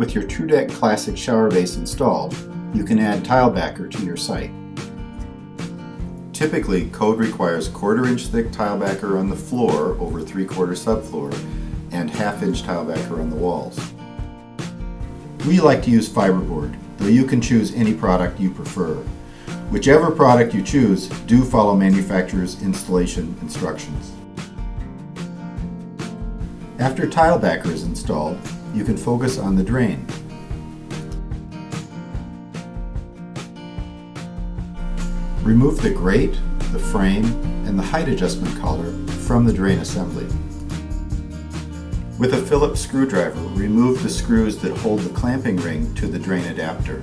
With your TrueDEK Classic shower base installed, you can add tile backer to your site. Typically, code requires 1/4 inch thick tile backer on the floor over 3/4 subfloor and 1/2 inch tile backer on the walls. We like to use fiberboard, though you can choose any product you prefer. Whichever product you choose, do follow manufacturer's installation instructions. After tile backer is installed, you can focus on the drain. Remove the grate, the frame, and the height adjustment collar from the drain assembly. With a Phillips screwdriver, remove the screws that hold the clamping ring to the drain adapter.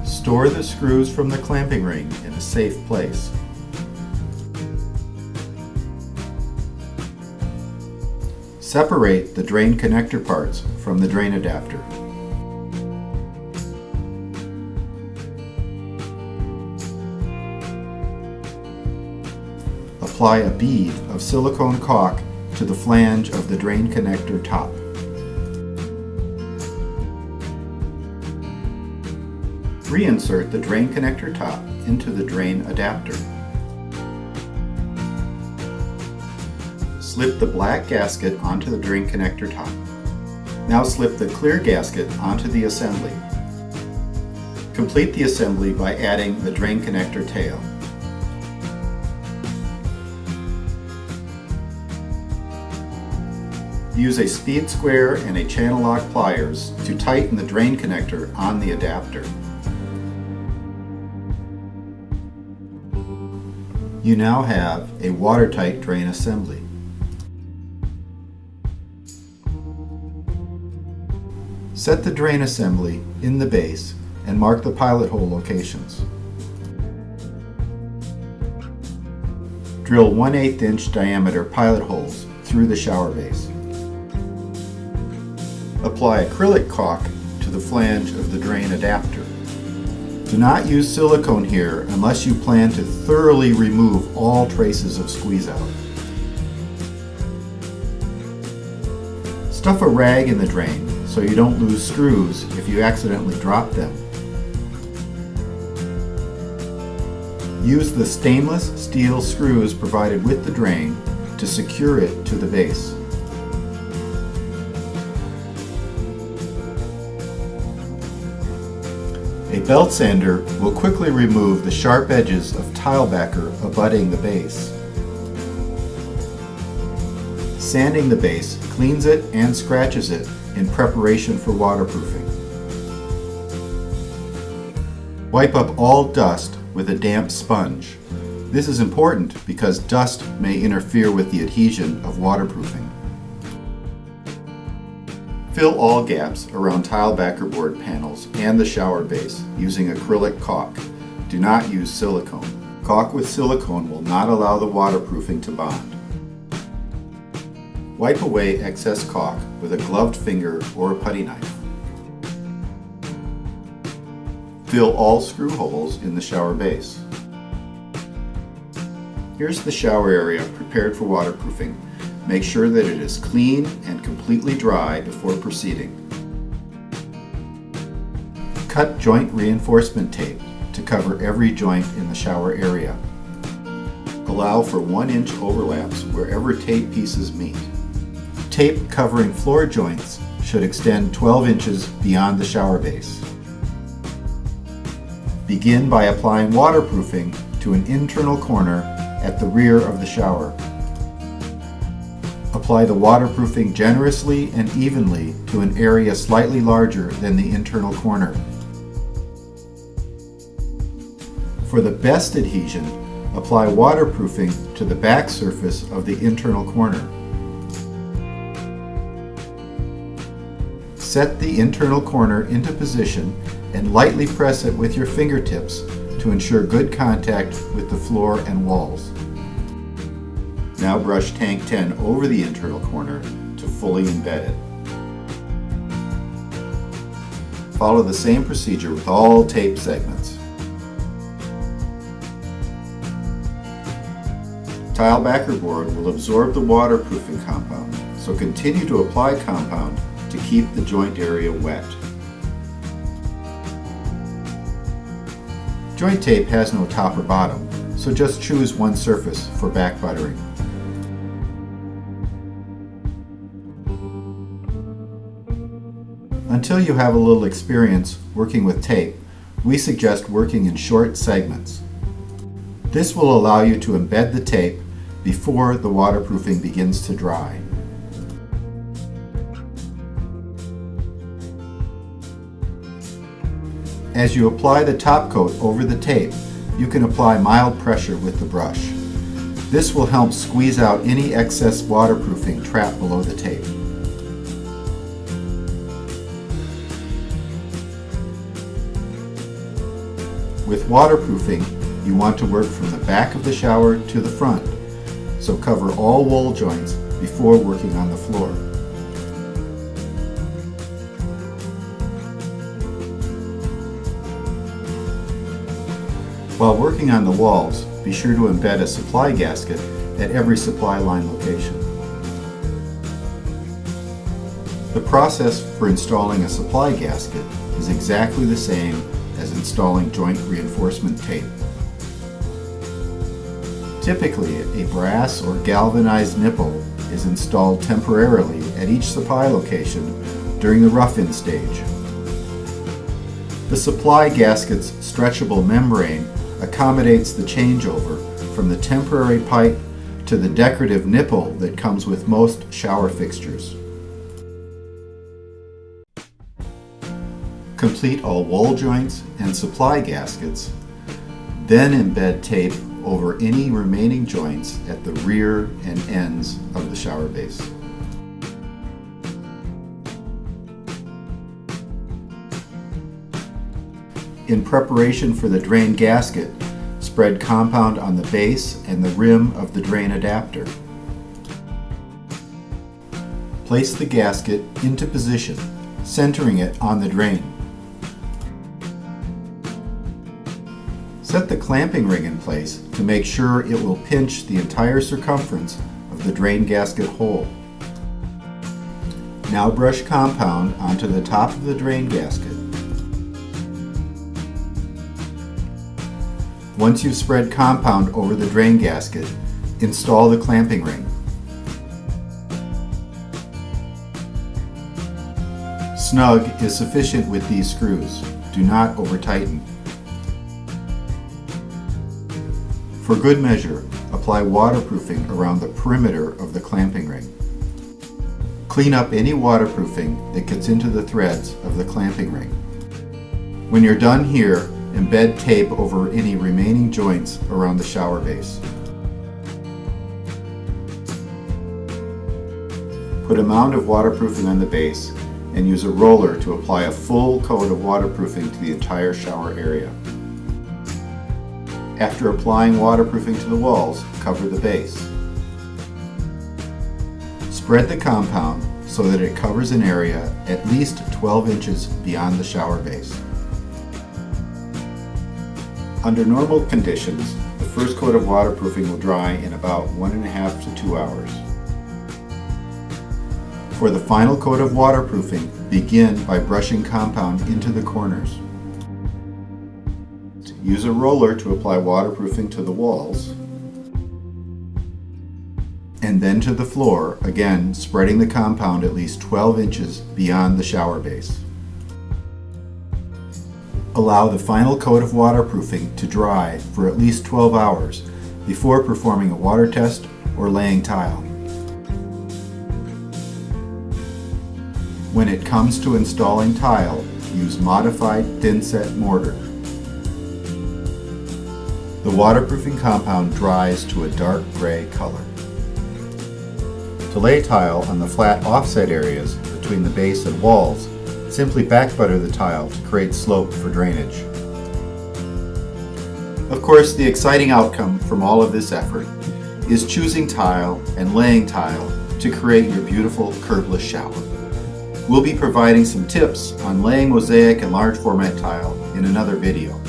Store the screws from the clamping ring in a safe place. Separate the drain connector parts from the drain adapter. Apply a bead of silicone caulk to the flange of the drain connector top. Reinsert the drain connector top into the drain adapter. Slip the black gasket onto the drain connector top. Now slip the clear gasket onto the assembly. Complete the assembly by adding the drain connector tail. Use a speed square and a channel lock pliers to tighten the drain connector on the adapter. You now have a watertight drain assembly. Set the drain assembly in the base and mark the pilot hole locations. Drill 1/8 inch diameter pilot holes through the shower base. Apply acrylic caulk to the flange of the drain adapter. Do not use silicone here unless you plan to thoroughly remove all traces of squeeze out. Stuff a rag in the drain so you don't lose screws if you accidentally drop them. Use the stainless steel screws provided with the drain to secure it to the base. A belt sander will quickly remove the sharp edges of tile backer abutting the base. Sanding the base cleans it and scratches it in preparation for waterproofing. Wipe up all dust with a damp sponge. This is important because dust may interfere with the adhesion of waterproofing. Fill all gaps around tile backer board panels and the shower base using acrylic caulk. Do not use silicone. Caulk with silicone will not allow the waterproofing to bond. Wipe away excess caulk with a gloved finger or a putty knife. Fill all screw holes in the shower base. Here's the shower area prepared for waterproofing. Make sure that it is clean and completely dry before proceeding. Cut joint reinforcement tape to cover every joint in the shower area. Allow for 1 inch overlaps wherever tape pieces meet. Tape covering floor joints should extend 12 inches beyond the shower base. Begin by applying waterproofing to an internal corner at the rear of the shower. Apply the waterproofing generously and evenly to an area slightly larger than the internal corner. For the best adhesion, apply waterproofing to the back surface of the internal corner. Set the internal corner into position and lightly press it with your fingertips to ensure good contact with the floor and walls. Now brush tank 10 over the internal corner to fully embed it. Follow the same procedure with all tape segments. tile backer board will absorb the waterproofing compound, so continue to apply compound to keep the joint area wet. Joint tape has no top or bottom, so just choose one surface for back buttering. Until you have a little experience working with tape, we suggest working in short segments. This will allow you to embed the tape before the waterproofing begins to dry. As you apply the top coat over the tape, you can apply mild pressure with the brush. This will help squeeze out any excess waterproofing trapped below the tape. With waterproofing, you want to work from the back of the shower to the front, so cover all wall joints before working on the floor. While working on the walls, be sure to embed a supply gasket at every supply line location. The process for installing a supply gasket is exactly the same as installing joint reinforcement tape. Typically, a brass or galvanized nipple is installed temporarily at each supply location during the rough-in stage. The supply gasket's stretchable membrane accommodates the changeover from the temporary pipe to the decorative nipple that comes with most shower fixtures. Complete all wall joints and supply gaskets, then embed tape over any remaining joints at the rear and ends of the shower base. In preparation for the drain gasket, spread compound on the base and the rim of the drain adapter. Place the gasket into position, centering it on the drain. Set the clamping ring in place to make sure it will pinch the entire circumference of the drain gasket hole. Now brush compound onto the top of the drain gasket. Once you've spread compound over the drain gasket, install the clamping ring. Snug is sufficient with these screws. Do not over-tighten. For good measure, apply waterproofing around the perimeter of the clamping ring. Clean up any waterproofing that gets into the threads of the clamping ring. When you're done here, embed tape over any remaining joints around the shower base. Put a mound of waterproofing on the base and use a roller to apply a full coat of waterproofing to the entire shower area. After applying waterproofing to the walls, cover the base. Spread the compound so that it covers an area at least 12 inches beyond the shower base. Under normal conditions, the first coat of waterproofing will dry in about 1.5 to 2 hours. For the final coat of waterproofing, begin by brushing compound into the corners. Use a roller to apply waterproofing to the walls, and then to the floor, again spreading the compound at least 12 inches beyond the shower base. Allow the final coat of waterproofing to dry for at least 12 hours before performing a water test or laying tile. When it comes to installing tile, use modified thin-set mortar. The waterproofing compound dries to a dark gray color. To lay tile on the flat offset areas between the base and walls, simply back butter the tile to create slope for drainage. Of course, the exciting outcome from all of this effort is choosing tile and laying tile to create your beautiful curbless shower. We'll be providing some tips on laying mosaic and large format tile in another video.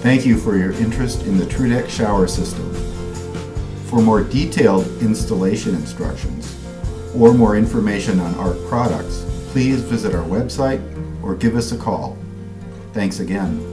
Thank you for your interest in the TrueDEK shower system. For more detailed installation instructions or more information on ARC products, please visit our website or give us a call. Thanks again.